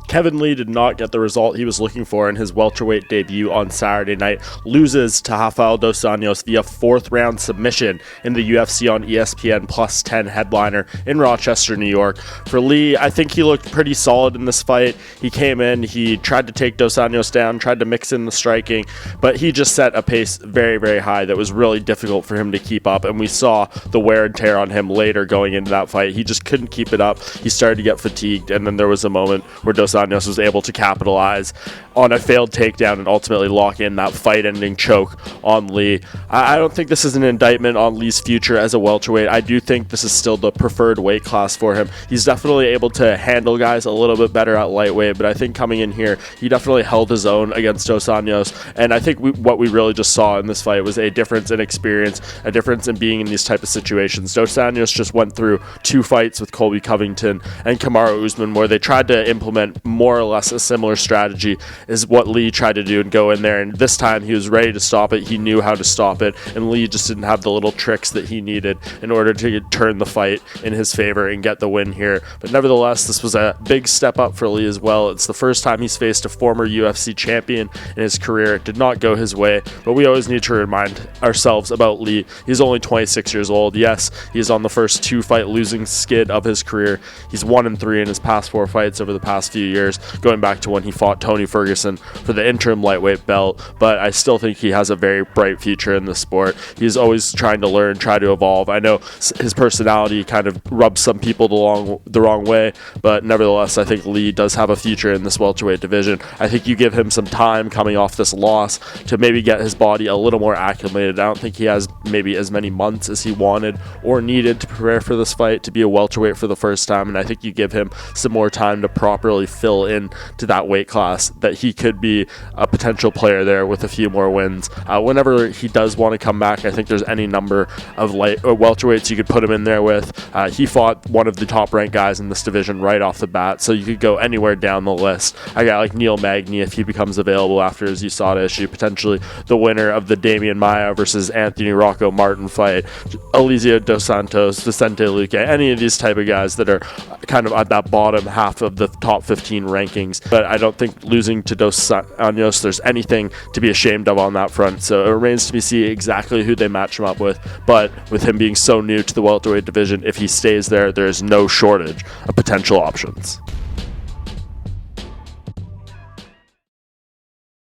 Kevin Lee did not get the result he was looking for in his welterweight debut on Saturday night, loses to Rafael dos Anjos via fourth-round submission in the UFC on ESPN Plus 10 headliner in Rochester, New York. For Lee, I think he looked pretty solid in this fight. He came in, he tried to take dos Anjos down, tried to mix in the striking, but he just set a pace very, very high that was really difficult for him to keep up, and we saw the wear and tear on him later going into that fight. He just couldn't keep it up. He started to get fatigued, and then there was a moment where dos Anjos was able to capitalize on a failed takedown and ultimately lock in that fight-ending choke on Lee. I don't think this is an indictment on Lee's future as a welterweight. I do think this is still the preferred weight class for him. He's definitely able to handle guys a little bit better at lightweight, but I think coming in here, he definitely held his own against dos Anjos, and I think what we really just saw in this fight was a difference in experience, a difference in being in these type of situations. Dos Anjos just went through 2 fights with Colby Covington and Kamaru Usman where they tried to implement more or less a similar strategy is what Lee tried to do and go in there, and this time he was ready to stop it. He knew how to stop it, and Lee just didn't have the little tricks that he needed in order to turn the fight in his favor and get the win here. But nevertheless, this was a big step up for Lee as well. It's the first time he's faced a former UFC champion in his career. It did not go his way, but we always need to remind ourselves about Lee. He's only 26 years old. Yes, he's on the first 2-fight losing skid of his career. He's 1-3 in his past 4 fights over the past few years, going back to when he fought Tony Ferguson for the interim lightweight belt, but I still think he has a very bright future in the sport. He's always trying to learn, try to evolve. I know his personality kind of rubs some people the wrong way, but nevertheless, I think Lee does have a future in this welterweight division. I think you give him some time coming off this loss to maybe get his body a little more acclimated. I don't think he has maybe as many months as he wanted or needed to prepare for this fight to be a welterweight for the first time, and I think you give him some more time to properly fill in to that weight class that he could be a potential player there with a few more wins. Whenever he does want to come back, I think there's any number of welterweights you could put him in there with. He fought one of the top-ranked guys in this division right off the bat, so you could go anywhere down the list. I got like Neil Magny if he becomes available after his USADA issue, potentially the winner of the Damian Maia versus Anthony Rocco Martin fight, Eliseo dos Santos, Vicente Luque, any of these type of guys that are kind of at that bottom half of the top 15 rankings. But I don't think losing to dos Anjos, there's anything to be ashamed of on that front. So it remains to be seen exactly who they match him up with. But with him being so new to the welterweight division, if he stays there, there is no shortage of potential options.